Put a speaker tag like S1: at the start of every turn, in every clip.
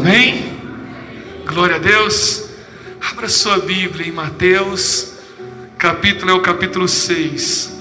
S1: Amém? Glória a Deus. Abra sua Bíblia em Mateus, capítulo é o capítulo 6.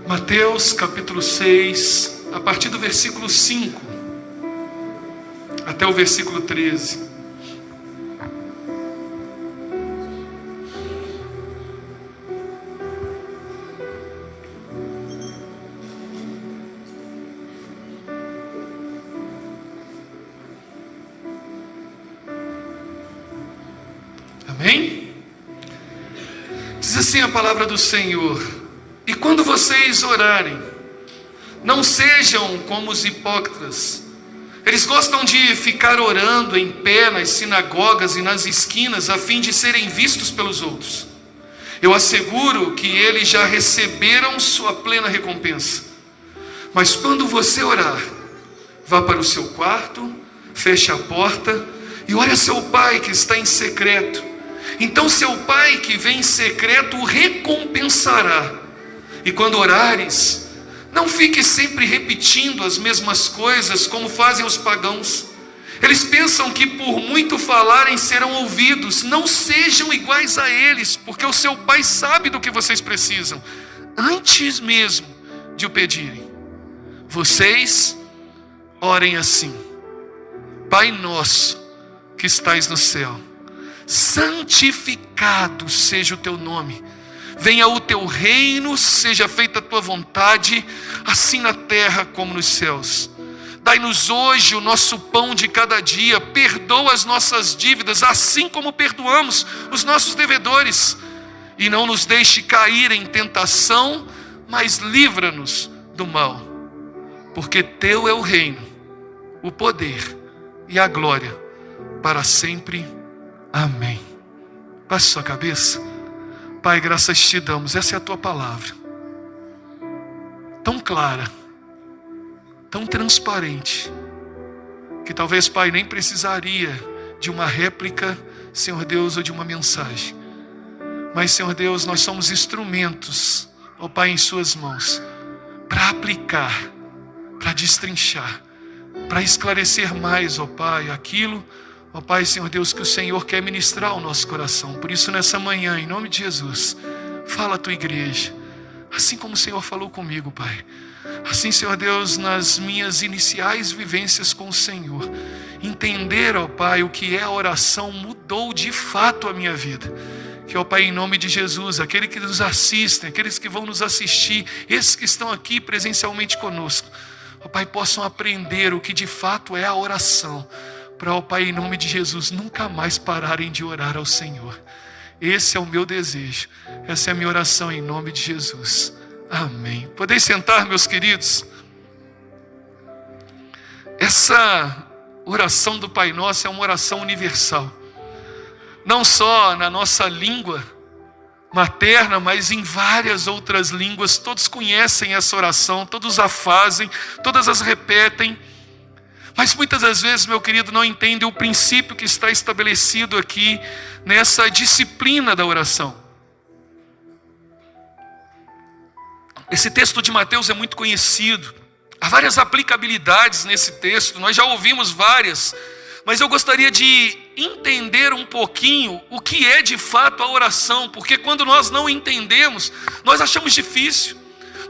S1: Mateus capítulo 6, a partir do versículo 5 até o versículo 13. Amém? Diz assim a palavra do Senhor: e quando vocês orarem, não sejam como os hipócritas. Eles gostam de ficar orando em pé nas sinagogas e nas esquinas, a fim de serem vistos pelos outros. Eu asseguro que eles já receberam sua plena recompensa. Mas quando você orar, vá para o seu quarto, feche a porta e ore a seu pai que está em secreto. Então seu pai que vem em secreto o recompensará. E quando orares, não fique sempre repetindo as mesmas coisas como fazem os pagãos. Eles pensam que por muito falarem serão ouvidos. Não sejam iguais a eles, porque o seu pai sabe do que vocês precisam, antes mesmo de o pedirem. Vocês orem assim: Pai nosso que estais no céu, santificado seja o teu nome. Venha o teu reino, seja feita a tua vontade, assim na terra como nos céus. Dai-nos hoje o nosso pão de cada dia. Perdoa as nossas dívidas, assim como perdoamos os nossos devedores. E não nos deixe cair em tentação, mas livra-nos do mal. Porque teu é o reino, o poder e a glória, para sempre. Amém. Baixe sua cabeça. Pai, graças te damos, essa é a tua palavra, tão clara, tão transparente, que talvez, Pai, nem precisaria de uma réplica, Senhor Deus, ou de uma mensagem. Mas, Senhor Deus, nós somos instrumentos, ó Pai, em suas mãos, para aplicar, para destrinchar, para esclarecer mais, ó Pai, aquilo, ó Pai, Senhor Deus, que o Senhor quer ministrar ao nosso coração. Por isso, nessa manhã, em nome de Jesus, fala a tua igreja, assim como o Senhor falou comigo, Pai. Assim, Senhor Deus, nas minhas iniciais vivências com o Senhor, entender, ó Pai, o que é a oração mudou de fato a minha vida. Que, ó Pai, em nome de Jesus, aqueles que nos assistem, aqueles que vão nos assistir, esses que estão aqui presencialmente conosco, ó Pai, possam aprender o que de fato é a oração, para, ó Pai, em nome de Jesus, nunca mais pararem de orar ao Senhor. Esse é o meu desejo, essa é a minha oração em nome de Jesus. Amém. Podeis sentar, meus queridos. Essa oração do Pai Nosso é uma oração universal, não só na nossa língua materna, mas em várias outras línguas. Todos conhecem essa oração, todos a fazem, todas as repetem. Mas muitas das vezes, meu querido, não entende o princípio que está estabelecido aqui nessa disciplina da oração. Esse texto de Mateus é muito conhecido. Há várias aplicabilidades nesse texto, nós já ouvimos várias. Mas eu gostaria de entender um pouquinho o que é de fato a oração. Porque quando nós não entendemos, nós achamos difícil,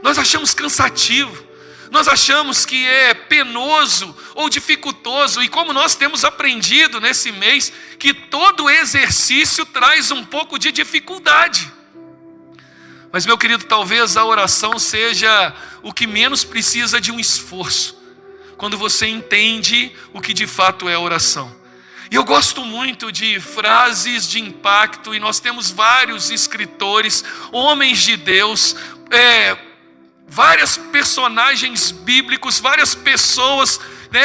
S1: nós achamos cansativo. Nós achamos que é penoso ou dificultoso, e como nós temos aprendido nesse mês, que todo exercício traz um pouco de dificuldade. Mas, meu querido, talvez a oração seja o que menos precisa de um esforço. quando você entende o que de fato é oração. E eu gosto muito de frases de impacto, e nós temos vários escritores, homens de Deus, várias personagens bíblicos, várias pessoas,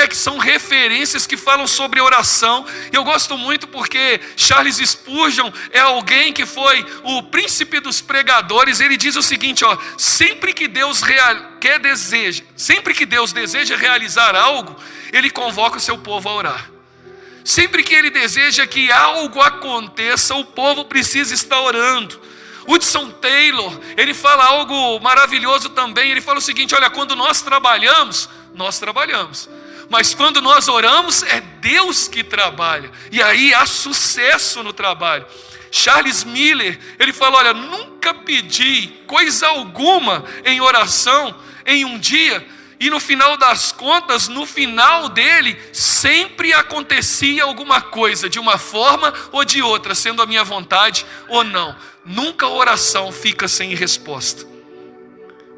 S1: que são referências que falam sobre oração. Eu gosto muito porque Charles Spurgeon é alguém que foi o príncipe dos pregadores. Ele diz o seguinte, sempre que Deus deseja realizar algo, ele convoca o seu povo a orar. Sempre que ele deseja que algo aconteça, o povo precisa estar orando. Hudson Taylor, ele fala algo maravilhoso também. Ele fala o seguinte, olha, quando nós trabalhamos, mas quando nós oramos, é Deus que trabalha, e aí há sucesso no trabalho. Charles Miller, ele fala, olha, nunca pedi coisa alguma em oração em um dia, e no final das contas, no final dele, sempre acontecia alguma coisa, de uma forma ou de outra, sendo a minha vontade ou não. Nunca a oração fica sem resposta.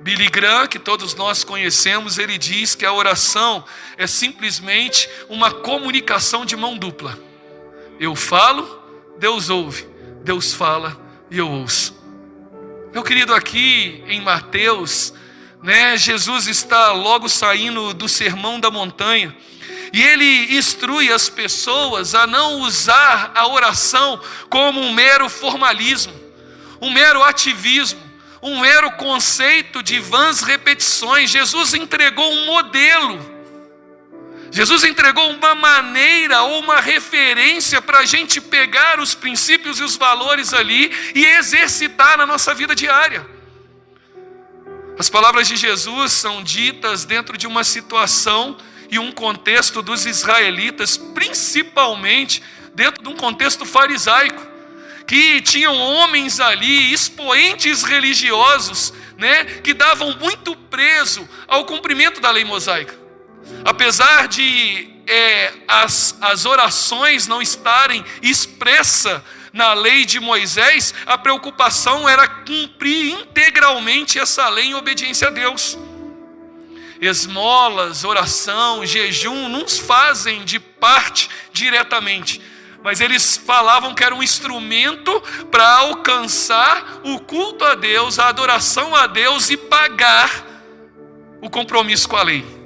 S1: Billy Graham, que todos nós conhecemos, ele diz que a oração é simplesmente uma comunicação de mão dupla. Eu falo, Deus ouve. Deus fala e eu ouço. Meu querido, aqui em Mateus, Jesus está logo saindo do Sermão da Montanha, e ele instrui as pessoas a não usar a oração como um mero formalismo, um mero ativismo, um mero conceito de vãs repetições. Jesus entregou um modelo, Jesus entregou uma maneira ou uma referência para a gente pegar os princípios e os valores ali e exercitar na nossa vida diária. As palavras de Jesus são ditas dentro de uma situação e um contexto dos israelitas, principalmente dentro de um contexto farisaico, que tinham homens ali, expoentes religiosos, que davam muito peso ao cumprimento da lei mosaica. Apesar de as orações não estarem expressas na lei de Moisés, a preocupação era cumprir integralmente essa lei em obediência a Deus. Esmolas, oração, jejum não fazem de parte diretamente, mas eles falavam que era um instrumento para alcançar o culto a Deus, a adoração a Deus e pagar o compromisso com a lei.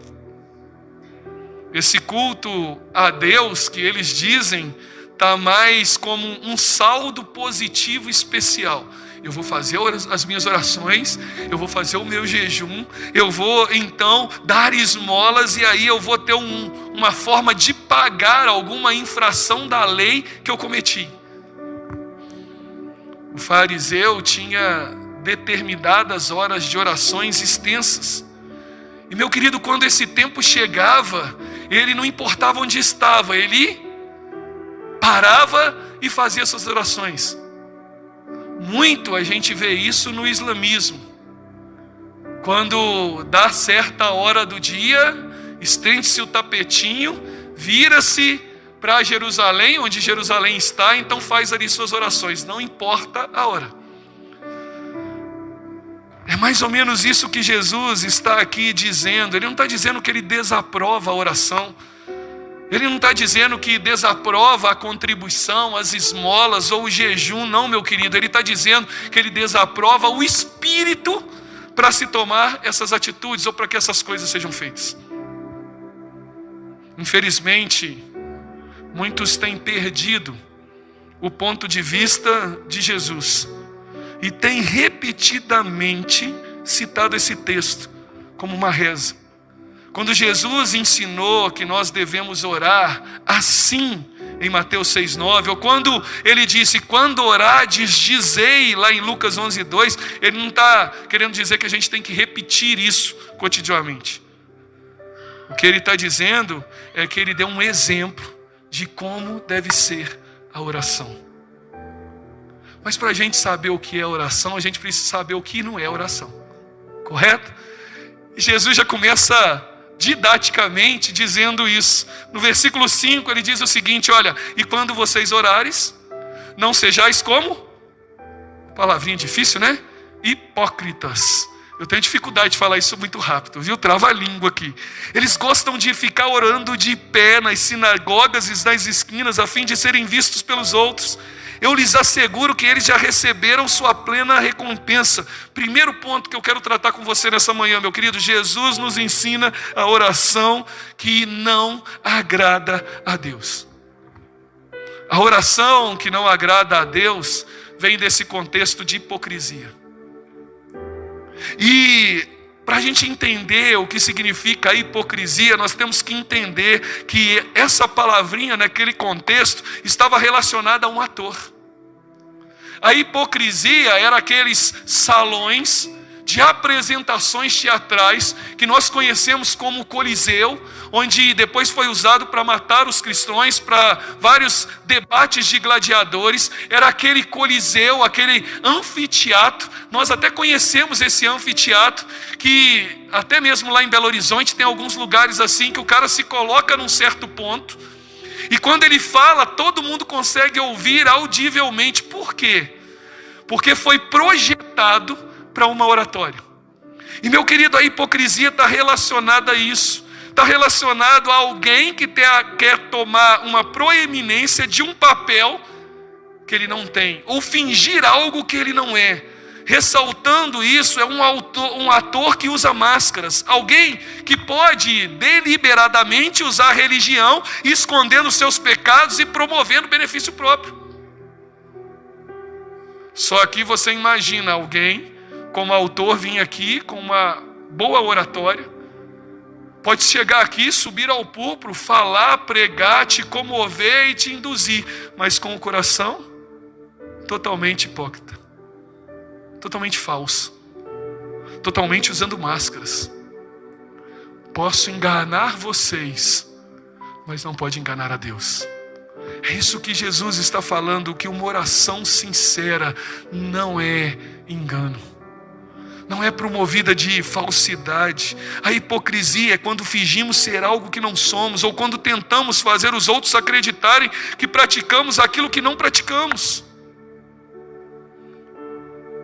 S1: Esse culto a Deus que eles dizem está mais como um saldo positivo especial. Eu vou fazer as minhas orações, eu vou fazer o meu jejum, eu vou então dar esmolas, e aí eu vou ter uma forma de pagar alguma infração da lei que eu cometi. O fariseu tinha determinadas horas de orações extensas. E meu querido, quando esse tempo chegava, ele não importava onde estava, ele parava e fazia suas orações. Muito a gente vê isso no islamismo. Quando dá certa hora do dia, estende-se o tapetinho, vira-se para Jerusalém, onde Jerusalém está, então faz ali suas orações, não importa a hora. É mais ou menos isso que Jesus está aqui dizendo. Ele não está dizendo que ele desaprova a oração. Ele não está dizendo que desaprova a contribuição, as esmolas ou o jejum, não, meu querido. Ele está dizendo que ele desaprova o espírito para se tomar essas atitudes ou para que essas coisas sejam feitas. Infelizmente, muitos têm perdido o ponto de vista de Jesus e têm repetidamente citado esse texto como uma reza. Quando Jesus ensinou que nós devemos orar assim, em Mateus 6,9, ou quando ele disse, quando orardes, dizei, lá em Lucas 11,2, ele não está querendo dizer que a gente tem que repetir isso cotidianamente. O que ele está dizendo é que ele deu um exemplo de como deve ser a oração. Mas para a gente saber o que é oração, a gente precisa saber o que não é oração. Correto? E Jesus já começa didaticamente dizendo isso. No versículo 5 ele diz o seguinte, olha, e quando vocês orares, não sejais como? Palavrinha difícil, né? Hipócritas, Eu tenho dificuldade de falar isso muito rápido, viu? Trava a língua aqui. Eles gostam de ficar orando de pé nas sinagogas e nas esquinas, a fim de serem vistos pelos outros. Eu lhes asseguro que eles já receberam sua plena recompensa. Primeiro ponto que eu quero tratar com você nessa manhã, meu querido: Jesus nos ensina a oração que não agrada a Deus. A oração que não agrada a Deus vem desse contexto de hipocrisia. E para a gente entender o que significa a hipocrisia, nós temos que entender que essa palavrinha, naquele contexto, estava relacionada a um ator. A hipocrisia era aqueles salões de apresentações teatrais que nós conhecemos como Coliseu, onde depois foi usado para matar os cristãos, para vários debates de gladiadores. Era aquele Coliseu, aquele anfiteatro. Nós até conhecemos esse anfiteatro, que até mesmo lá em Belo Horizonte tem alguns lugares assim, que o cara se coloca num certo ponto, e quando ele fala, todo mundo consegue ouvir audivelmente. Por quê? Porque foi projetado para uma oratória. E, meu querido, a hipocrisia está relacionada a isso. Está relacionado a alguém que quer tomar uma proeminência de um papel que ele não tem, ou fingir algo que ele não é. Ressaltando isso, é um ator que usa máscaras, alguém que pode deliberadamente usar a religião, escondendo seus pecados e promovendo benefício próprio. Só que você imagina alguém como autor vir aqui com uma boa oratória, pode chegar aqui, subir ao púlpito, falar, pregar, te comover e te induzir, mas com o coração totalmente hipócrita, totalmente falso, totalmente usando máscaras. Posso enganar vocês, mas não pode enganar a Deus. É isso que Jesus está falando, que uma oração sincera não é engano, não é promovida de falsidade. A hipocrisia é quando fingimos ser algo que não somos, ou quando tentamos fazer os outros acreditarem que praticamos aquilo que não praticamos.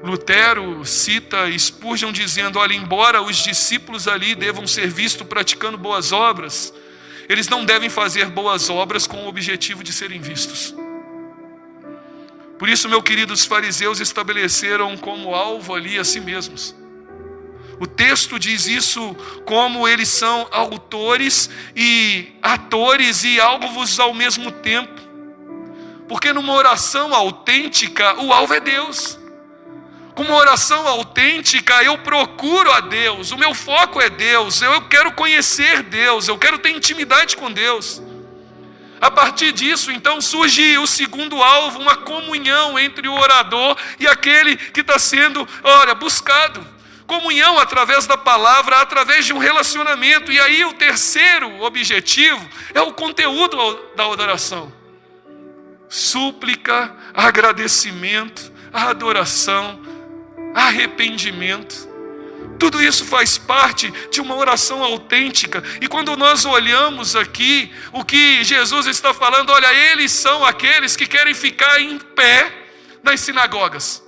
S1: Lutero cita Spurgeon dizendo: olha, embora os discípulos ali devam ser vistos praticando boas obras, eles não devem fazer boas obras com o objetivo de serem vistos. Por isso, meu querido, os fariseus estabeleceram como alvo ali a si mesmos. O texto diz isso como eles são autores e atores e alvos ao mesmo tempo. Porque numa oração autêntica, o alvo é Deus. Com uma oração autêntica, eu procuro a Deus, o meu foco é Deus, eu quero conhecer Deus, eu quero ter intimidade com Deus. A partir disso, então, surge o segundo alvo, uma comunhão entre o orador e aquele que está sendo, buscado. Comunhão através da palavra, através de um relacionamento. E aí o terceiro objetivo é o conteúdo da oração. Súplica, agradecimento, adoração, arrependimento. Tudo isso faz parte de uma oração autêntica. E quando nós olhamos aqui o que Jesus está falando, olha, eles são aqueles que querem ficar em pé nas sinagogas.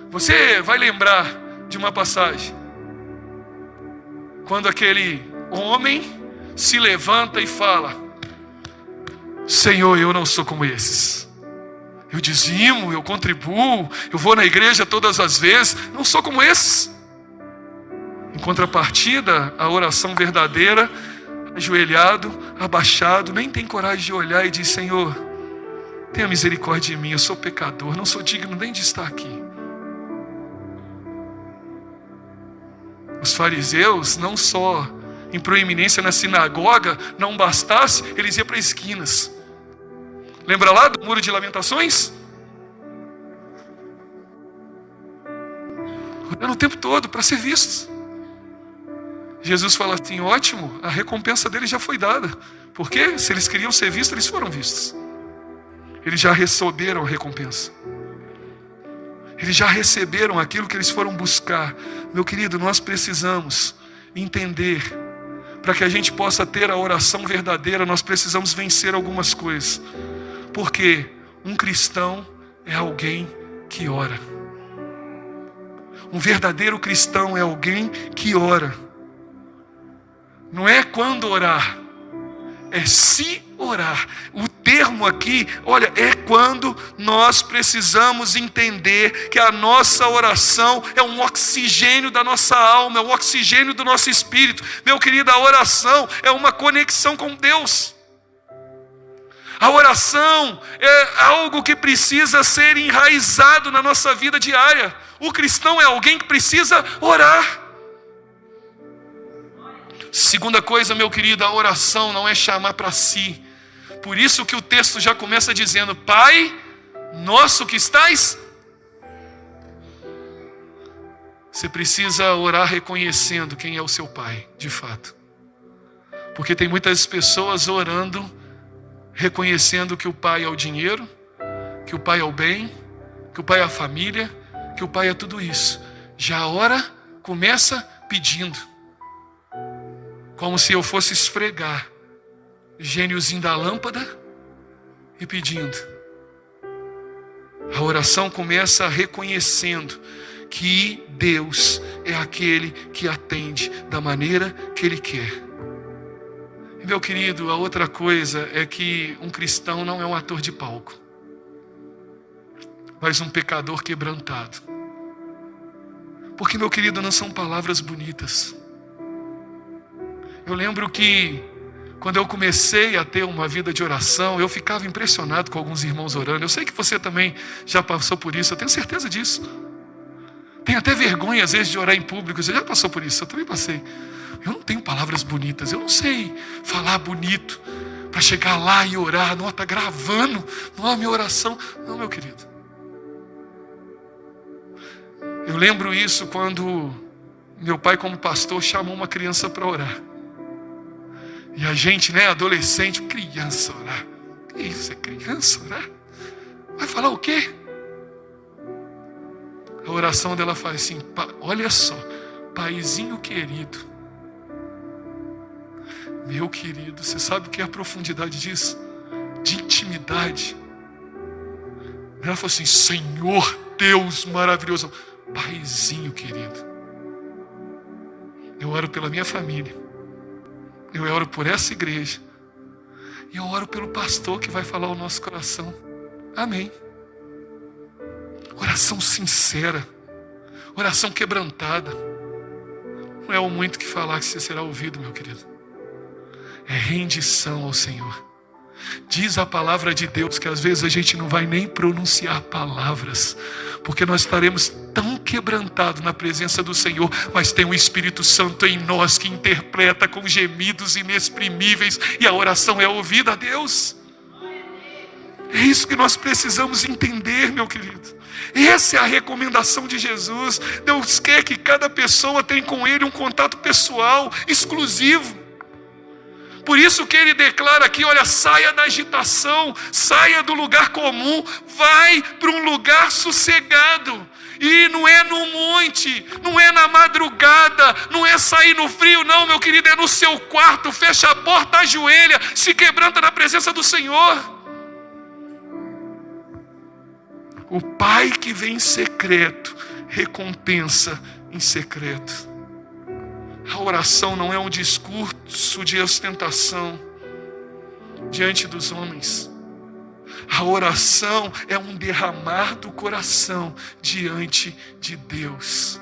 S1: Você vai lembrar de uma passagem, quando aquele homem se levanta e fala: Senhor, eu não sou como esses. Eu dizimo, eu contribuo, eu vou na igreja todas as vezes, não sou como esses. Em contrapartida, a oração verdadeira, ajoelhado, abaixado, nem tem coragem de olhar e diz: Senhor, tenha misericórdia de mim, eu sou pecador, não sou digno nem de estar aqui. Os fariseus, não só em proeminência na sinagoga, não bastasse, eles iam para esquinas. Lembra lá do Muro de Lamentações? Orando o tempo todo para ser vistos. Jesus fala assim: ótimo, a recompensa deles já foi dada. Porque se eles queriam ser vistos, eles foram vistos. Eles já receberam a recompensa. Eles já receberam aquilo que eles foram buscar. Meu querido, nós precisamos entender, para que a gente possa ter a oração verdadeira, nós precisamos vencer algumas coisas. Porque um cristão é alguém que ora. Um verdadeiro cristão é alguém que ora. Não é quando orar, é se orar. O termo aqui, olha, é quando nós precisamos entender que a nossa oração é um oxigênio da nossa alma, é um oxigênio do nosso espírito. Meu querido, a oração é uma conexão com Deus. A oração é algo que precisa ser enraizado na nossa vida diária. O cristão é alguém que precisa orar. Segunda coisa, meu querido, a oração não é chamar para si. Por isso que o texto já começa dizendo: Pai nosso que estás. Você precisa orar reconhecendo quem é o seu Pai, de fato. Porque tem muitas pessoas orando, reconhecendo que o Pai é o dinheiro, que o Pai é o bem, que o Pai é a família, que o Pai é tudo isso. Já a hora começa pedindo. Como se eu fosse esfregar gêniozinho da lâmpada e pedindo. A oração começa reconhecendo que Deus é aquele que atende da maneira que Ele quer. E, meu querido, a outra coisa é que um cristão não é um ator de palco, mas um pecador quebrantado. Porque, meu querido, não são palavras bonitas. Eu lembro que quando eu comecei a ter uma vida de oração, eu ficava impressionado com alguns irmãos orando. Eu sei que você também já passou por isso, eu tenho certeza disso. Tem até vergonha às vezes de orar em público. Você já passou por isso? Eu também passei. Eu não tenho palavras bonitas, eu não sei falar bonito para chegar lá e orar. Não, está gravando, não é a minha oração. Não, meu querido. Eu lembro isso quando meu pai, como pastor, chamou uma criança para orar. E a gente, adolescente, criança orar. Que isso, é criança orar? Vai falar o quê? A oração dela faz assim: olha só, paizinho querido. Meu querido, você sabe o que é a profundidade disso? De intimidade. Ela falou assim: Senhor Deus maravilhoso. Paizinho querido. Eu oro pela minha família. Eu oro por essa igreja. E eu oro pelo pastor que vai falar o nosso coração. Amém. Oração sincera. Oração quebrantada. Não é o muito que falar que você será ouvido, meu querido. É rendição ao Senhor. Diz a palavra de Deus que às vezes a gente não vai nem pronunciar palavras, porque nós estaremos tão quebrantados na presença do Senhor, mas tem um Espírito Santo em nós que interpreta com gemidos inexprimíveis, e a oração é ouvida a Deus. É isso que nós precisamos entender, meu querido. Essa é a recomendação de Jesus. Deus quer que cada pessoa tenha com Ele um contato pessoal, exclusivo. Por isso que Ele declara aqui: olha, saia da agitação, saia do lugar comum, vai para um lugar sossegado. E não é no monte, não é na madrugada, não é sair no frio, não, meu querido, é no seu quarto, fecha a porta, ajoelha, se quebranta na presença do Senhor. O Pai que vem em secreto, recompensa em secreto. A oração não é um discurso de ostentação diante dos homens. A oração é um derramar do coração diante de Deus.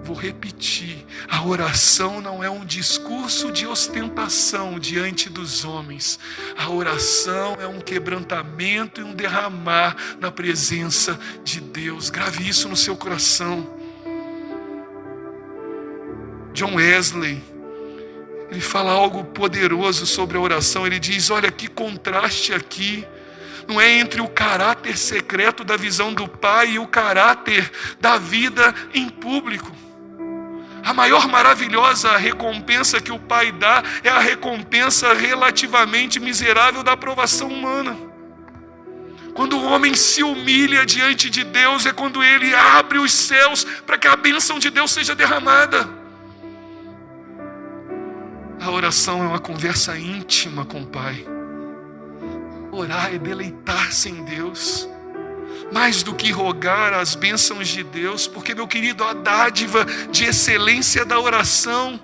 S1: Vou repetir: a oração não é um discurso de ostentação diante dos homens. A oração é um quebrantamento e um derramar na presença de Deus. Grave isso no seu coração. John Wesley, ele fala algo poderoso sobre a oração. Ele diz: olha que contraste aqui. Não é entre o caráter secreto da visão do Pai e o caráter da vida em público. A maior maravilhosa recompensa que o Pai dá é a recompensa relativamente miserável da aprovação humana. Quando o homem se humilha diante de Deus, é quando ele abre os céus para que a bênção de Deus seja derramada. A oração é uma conversa íntima com o Pai. Orar é deleitar-se em Deus. mais do que rogar as bênçãos de Deus, porque, meu querido, a dádiva de excelência da oração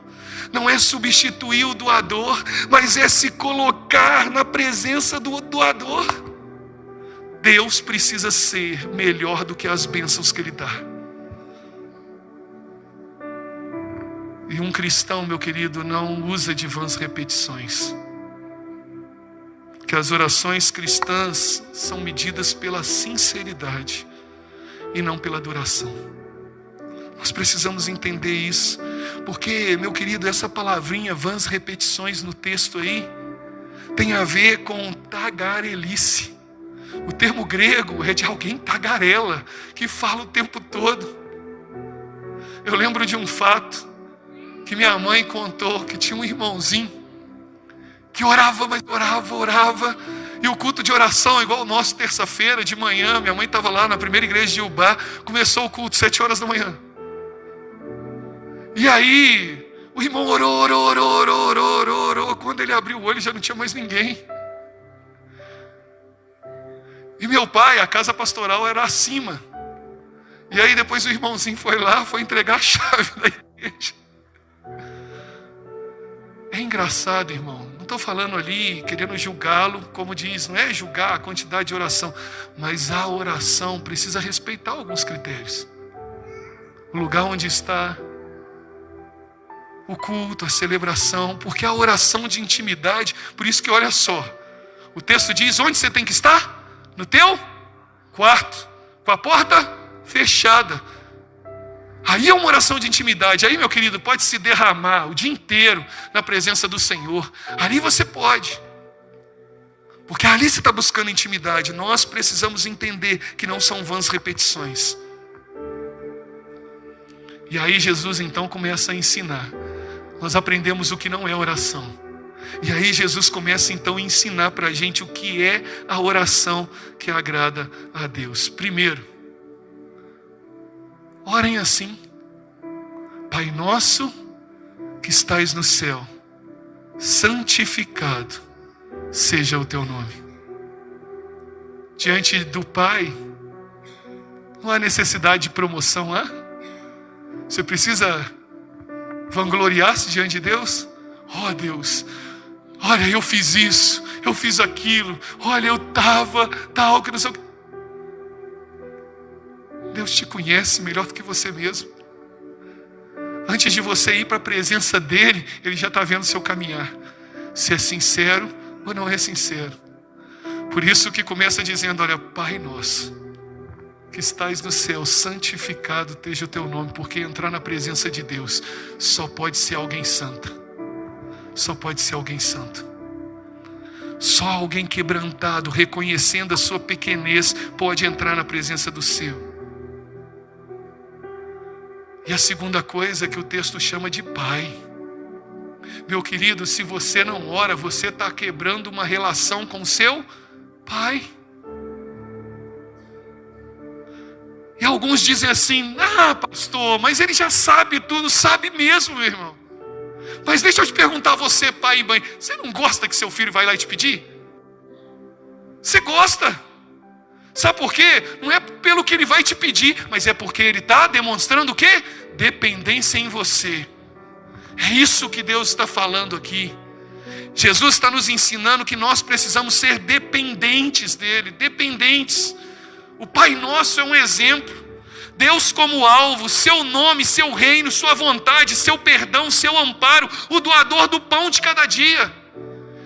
S1: não é substituir o doador, mas é se colocar na presença do doador. Deus precisa ser melhor do que as bênçãos que Ele dá. E um cristão, meu querido, não usa de vãs repetições. Que as orações cristãs são medidas pela sinceridade e não pela duração. Nós precisamos entender isso, porque, meu querido, essa palavrinha, vãs repetições no texto aí, tem a ver com tagarelice. O termo grego é de alguém tagarela, que fala o tempo todo. Eu lembro de um fato que minha mãe contou, que tinha um irmãozinho que orava, mas orava, e o culto de oração, igual o nosso, terça-feira de manhã, minha mãe estava lá na primeira igreja de Ubá, começou o culto 7 horas da manhã. E aí, o irmão orou, quando ele abriu o olho já não tinha mais ninguém. E meu pai, a casa pastoral era acima. E aí depois o irmãozinho foi lá, foi entregar a chave da igreja. É engraçado, irmão. Não estou falando ali, querendo julgá-lo, como diz, não é julgar a quantidade de oração, mas a oração precisa respeitar alguns critérios. O lugar onde está, o culto, a celebração, porque a oração de intimidade, por isso que olha só, o texto diz, onde você tem que estar? No teu quarto, com a porta fechada. Aí é uma oração de intimidade. Aí, meu querido, pode se derramar o dia inteiro na presença do Senhor. Ali você pode. Porque ali você está buscando intimidade. Nós precisamos entender que não são vãs repetições. E aí Jesus então começa a ensinar. Nós aprendemos o que não é oração. E aí Jesus começa então a ensinar para a gente o que é a oração que agrada a Deus. Primeiro, orem assim: Pai nosso que estais no céu, santificado seja o teu nome. Diante do Pai, não há necessidade de promoção, há? Você precisa vangloriar-se diante de Deus? Oh Deus, olha, eu fiz isso, eu fiz aquilo, olha, eu estava tal, que não sei o que. Deus te conhece melhor do que você mesmo. Antes de você ir para a presença dEle, Ele já está vendo o seu caminhar. Se é sincero ou não é sincero. Por isso que começa dizendo, olha, Pai nosso, que estais no céu, santificado esteja o teu nome, porque entrar na presença de Deus só pode ser alguém santo. Só pode ser alguém santo. Só alguém quebrantado, reconhecendo a sua pequenez, pode entrar na presença do Seu. E a segunda coisa que o texto chama de Pai. Meu querido, se você não ora, você está quebrando uma relação com o seu Pai. E alguns dizem assim, pastor, mas ele já sabe tudo. Sabe mesmo, meu irmão. Mas deixa eu te perguntar, você, pai e mãe, você não gosta que seu filho vai lá e te pedir? Você gosta. Sabe por quê? Não é pelo que ele vai te pedir, mas é porque ele está demonstrando o quê? Dependência em você. É isso que Deus está falando aqui. Jesus está nos ensinando que nós precisamos ser dependentes dEle, dependentes. O Pai Nosso é um exemplo. Deus como alvo, seu nome, seu reino, sua vontade, seu perdão, seu amparo, o doador do pão de cada dia.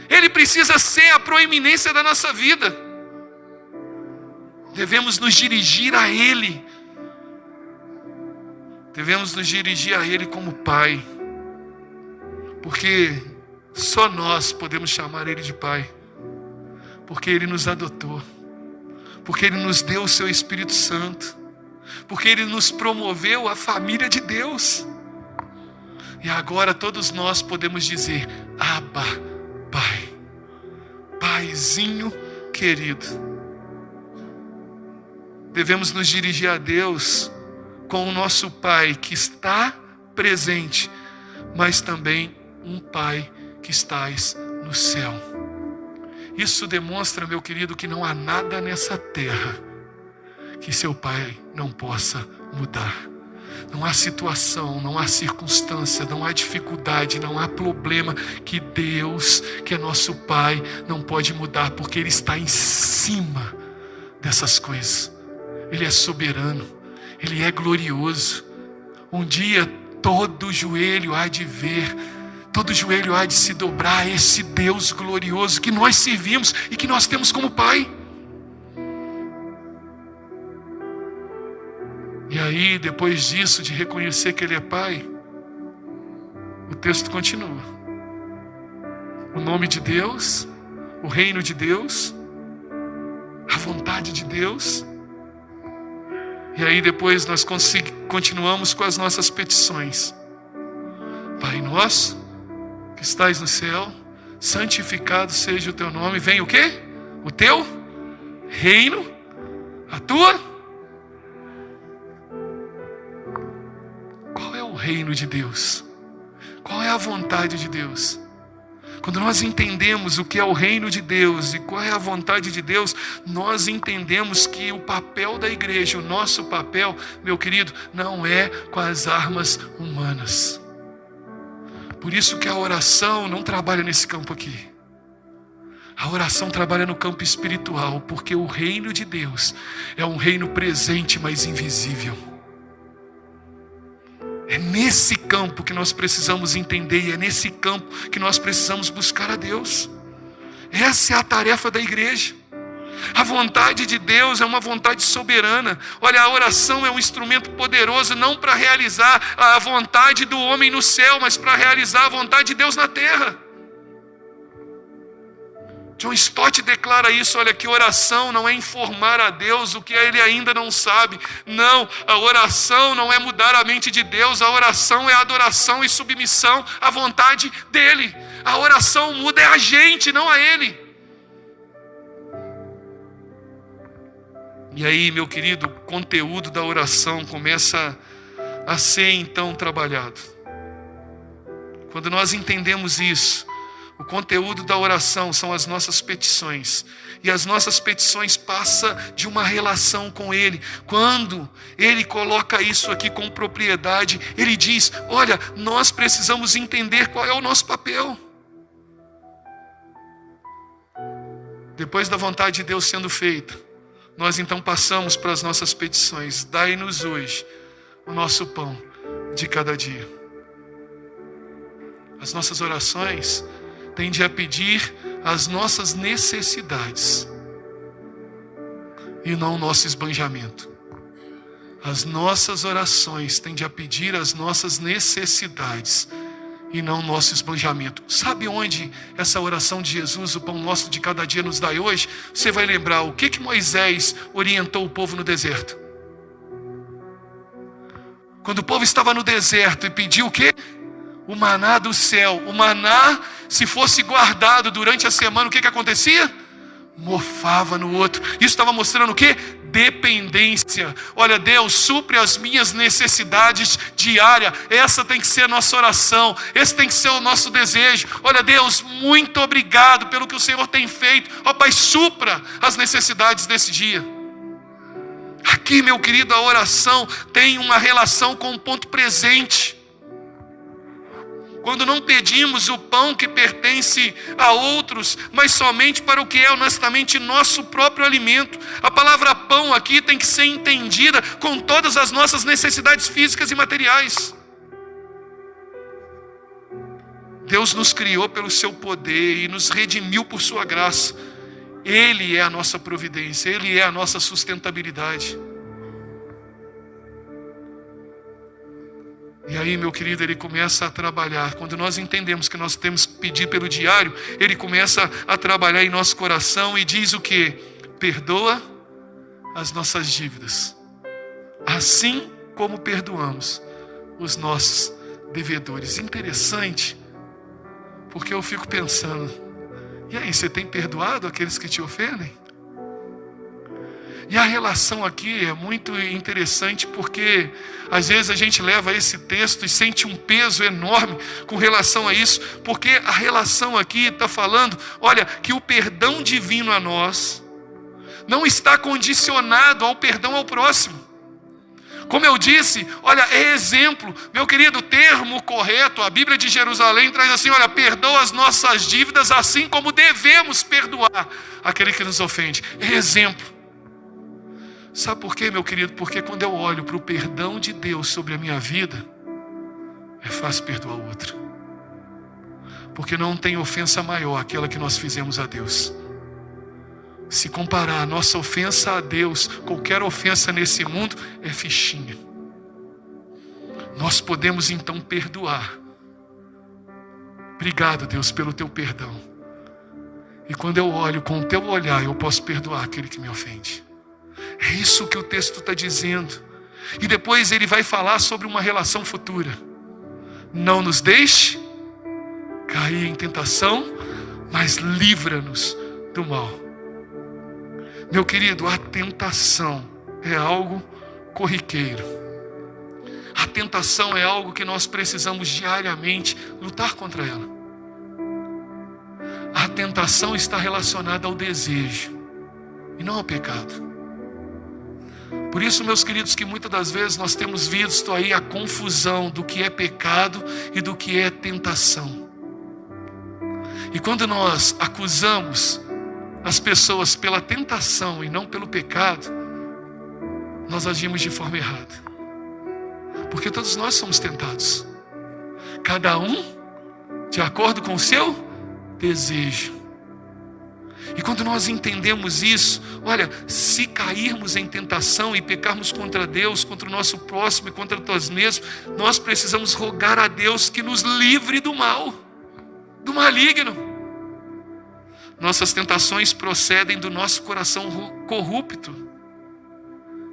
S1: Ele precisa ser a proeminência da nossa vida. Devemos nos dirigir a Ele. Devemos nos dirigir a Ele como Pai. Porque só nós podemos chamar Ele de Pai. Porque Ele nos adotou. Porque Ele nos deu o seu Espírito Santo. Porque Ele nos promoveu à família de Deus. E agora todos nós podemos dizer, Abba, Pai. Paizinho querido. Devemos nos dirigir a Deus com o nosso Pai que está presente, mas também um Pai que estás no céu. Isso demonstra, meu querido, que não há nada nessa terra que seu pai não possa mudar. Não há situação, não há circunstância, não há dificuldade, não há problema que Deus, que é nosso Pai, não pode mudar, porque Ele está em cima dessas coisas. Ele é soberano, Ele é glorioso. Um dia todo joelho há de ver, todo joelho há de se dobrar a esse Deus glorioso que nós servimos e que nós temos como Pai. E aí, depois disso, de reconhecer que Ele é Pai, o texto continua. O nome de Deus, o reino de Deus, a vontade de Deus. E aí depois nós continuamos com as nossas petições. Pai nosso, que estais no céu, santificado seja o teu nome. Vem o quê? O teu reino, a tua. Qual é o reino de Deus? Qual é a vontade de Deus? Quando nós entendemos o que é o reino de Deus e qual é a vontade de Deus, nós entendemos que o papel da igreja, o nosso papel, meu querido, não é com as armas humanas. Por isso que a oração não trabalha nesse campo aqui. A oração trabalha no campo espiritual, porque o reino de Deus é um reino presente, mas invisível. É nesse campo que nós precisamos entender, e é nesse campo que nós precisamos buscar a Deus. Essa é a tarefa da igreja. A vontade de Deus é uma vontade soberana. Olha, a oração é um instrumento poderoso, não para realizar a vontade do homem no céu, mas para realizar a vontade de Deus na terra. John Stott declara isso, olha, que oração não é informar a Deus o que ele ainda não sabe. Não, a oração não é mudar a mente de Deus, a oração é adoração e submissão à vontade dele. A oração muda é a gente, não a ele. E aí, meu querido, o conteúdo da oração começa a ser então trabalhado. Quando nós entendemos isso, o conteúdo da oração são as nossas petições. E as nossas petições passam de uma relação com Ele. Quando Ele coloca isso aqui com propriedade, Ele diz, olha, nós precisamos entender qual é o nosso papel. Depois da vontade de Deus sendo feita, nós então passamos para as nossas petições. Dai-nos hoje o nosso pão de cada dia. As nossas orações tende a pedir as nossas necessidades e não o nosso esbanjamento. As nossas orações tendem a pedir as nossas necessidades e não o nosso esbanjamento. Sabe onde essa oração de Jesus, o pão nosso de cada dia, nos dá hoje? Você vai lembrar o que Moisés orientou o povo no deserto. Quando o povo estava no deserto e pediu o quê? O maná do céu. O maná, se fosse guardado durante a semana, o que acontecia? Mofava no outro. Isso estava mostrando o quê? Dependência. Olha, Deus, supre as minhas necessidades diárias. Essa tem que ser a nossa oração. Esse tem que ser o nosso desejo. Olha, Deus, muito obrigado pelo que o Senhor tem feito. Ó Pai, supra as necessidades desse dia. Aqui, meu querido, a oração tem uma relação com o ponto presente. Quando não pedimos o pão que pertence a outros, mas somente para o que é honestamente nosso próprio alimento. A palavra pão aqui tem que ser entendida com todas as nossas necessidades físicas e materiais. Deus nos criou pelo seu poder e nos redimiu por sua graça. Ele é a nossa providência, Ele é a nossa sustentabilidade. E aí, meu querido, Ele começa a trabalhar. Quando nós entendemos que nós temos que pedir pelo diário, Ele começa a trabalhar em nosso coração e diz o quê? Perdoa as nossas dívidas, assim como perdoamos os nossos devedores. Interessante, porque eu fico pensando, e aí, você tem perdoado aqueles que te ofendem? E a relação aqui é muito interessante, porque às vezes a gente leva esse texto e sente um peso enorme com relação a isso, porque a relação aqui está falando, olha, que o perdão divino a nós não está condicionado ao perdão ao próximo. Como eu disse, olha, é exemplo. Meu querido, o termo correto, a Bíblia de Jerusalém traz assim, olha, perdoa as nossas dívidas assim como devemos perdoar aquele que nos ofende. É exemplo. Sabe por quê, meu querido? Porque quando eu olho para o perdão de Deus sobre a minha vida, é fácil perdoar o outro. Porque não tem ofensa maior aquela que nós fizemos a Deus. Se comparar a nossa ofensa a Deus, qualquer ofensa nesse mundo é fichinha. Nós podemos então perdoar. Obrigado, Deus, pelo teu perdão. E quando eu olho com o teu olhar, eu posso perdoar aquele que me ofende. É isso que o texto está dizendo. E depois ele vai falar sobre uma relação futura. Não nos deixe cair em tentação, mas livra-nos do mal. Meu querido, a tentação é algo corriqueiro. A tentação é algo que nós precisamos diariamente lutar contra ela. A tentação está relacionada ao desejo e não ao pecado. Por isso, meus queridos, que muitas das vezes nós temos visto aí a confusão do que é pecado e do que é tentação. E quando nós acusamos as pessoas pela tentação e não pelo pecado, nós agimos de forma errada. Porque todos nós somos tentados. Cada um de acordo com o seu desejo. E quando nós entendemos isso, olha, se cairmos em tentação e pecarmos contra Deus, contra o nosso próximo e contra nós mesmos, nós precisamos rogar a Deus que nos livre do mal, do maligno. Nossas tentações procedem do nosso coração corrupto.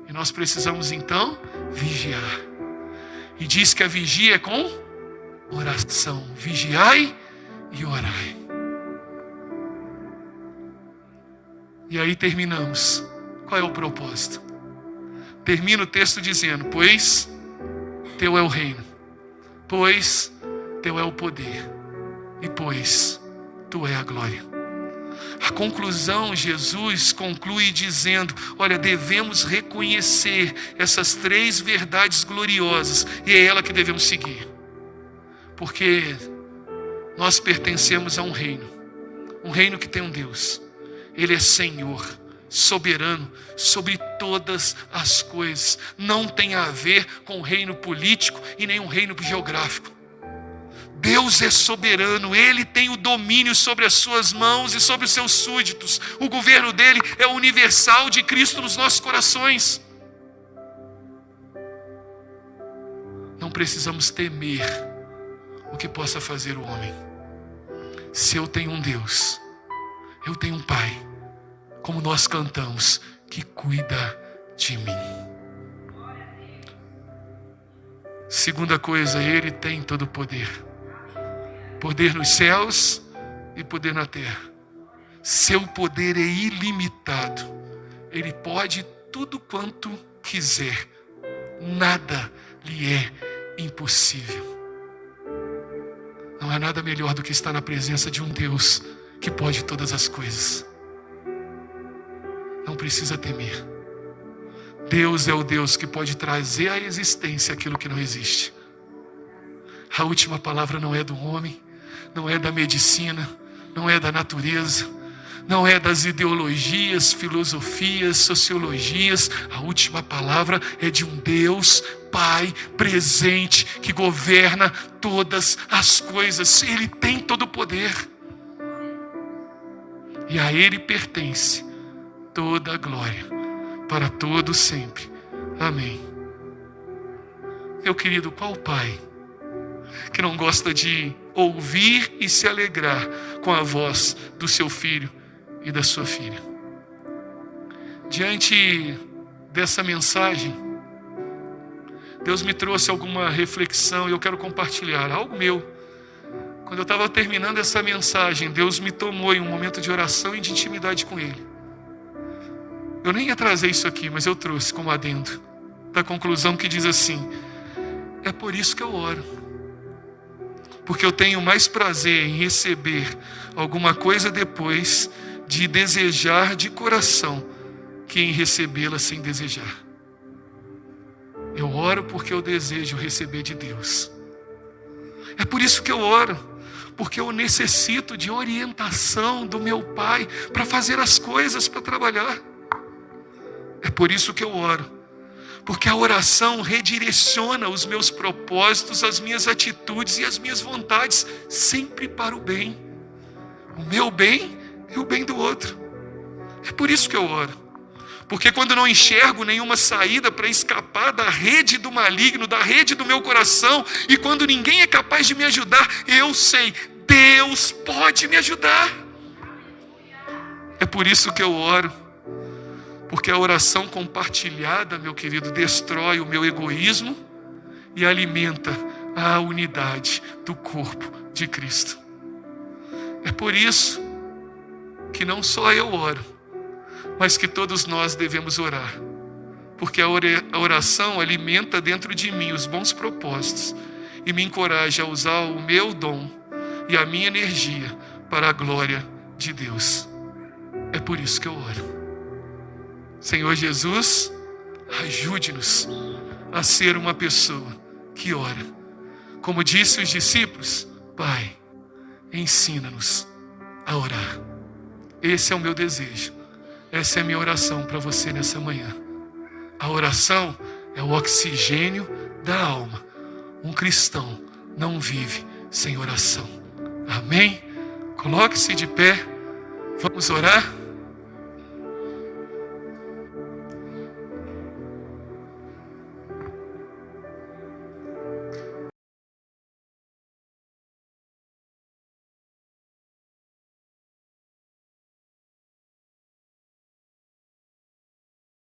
S1: E nós precisamos então vigiar. E diz que a vigia é com oração. Vigiai e orai. E aí terminamos. Qual é o propósito? Termina o texto dizendo: pois teu é o reino, pois teu é o poder, e pois tu é a glória. A conclusão, Jesus conclui dizendo: olha, devemos reconhecer essas três verdades gloriosas, e é ela que devemos seguir. Porque nós pertencemos a um reino que tem um Deus. Ele é Senhor, soberano sobre todas as coisas. Não tem a ver com o reino político e nem um reino geográfico. Deus é soberano, Ele tem o domínio sobre as suas mãos e sobre os seus súditos. O governo dele é o universal de Cristo nos nossos corações. Não precisamos temer o que possa fazer o homem. Se eu tenho um Deus, eu tenho um Pai, como nós cantamos, que cuida de mim. Segunda coisa, Ele tem todo o poder. Poder nos céus e poder na terra. Seu poder é ilimitado. Ele pode tudo quanto quiser. Nada lhe é impossível. Não há nada melhor do que estar na presença de um Deus que pode todas as coisas. Não precisa temer. Deus é o Deus que pode trazer à existência aquilo que não existe. A última palavra não é do homem, não é da medicina, não é da natureza, não é das ideologias, filosofias, sociologias. A última palavra é de um Deus Pai presente que governa todas as coisas. Ele tem todo o poder. E a Ele pertence toda a glória, para todo sempre. Amém. Meu querido, qual pai que não gosta de ouvir e se alegrar com a voz do seu filho e da sua filha? Diante dessa mensagem, Deus me trouxe alguma reflexão e eu quero compartilhar algo meu. Quando eu estava terminando essa mensagem, Deus me tomou em um momento de oração e de intimidade com Ele. Eu nem ia trazer isso aqui, mas eu trouxe como adendo da conclusão que diz assim: é por isso que eu oro. Porque eu tenho mais prazer em receber alguma coisa depois de desejar de coração que em recebê-la sem desejar. Eu oro porque eu desejo receber de Deus. É por isso que eu oro, porque eu necessito de orientação do meu Pai para fazer as coisas, para trabalhar. É por isso que eu oro, porque a oração redireciona os meus propósitos, as minhas atitudes e as minhas vontades, sempre para o bem. O meu bem e o bem do outro. É por isso que eu oro. Porque quando não enxergo nenhuma saída para escapar da rede do maligno, da rede do meu coração, e quando ninguém é capaz de me ajudar, eu sei, Deus pode me ajudar. É por isso que eu oro. Porque a oração compartilhada, meu querido, destrói o meu egoísmo e alimenta a unidade do corpo de Cristo. É por isso que não só eu oro, mas que todos nós devemos orar. Porque a oração alimenta dentro de mim os bons propósitos e me encoraja a usar o meu dom e a minha energia para a glória de Deus. É por isso que eu oro. Senhor Jesus, ajude-nos a ser uma pessoa que ora. Como disse os discípulos, Pai, ensina-nos a orar. Esse é o meu desejo. Essa é a minha oração para você nessa manhã. A oração é o oxigênio da alma. Um cristão não vive sem oração. Amém? Coloque-se de pé. Vamos orar?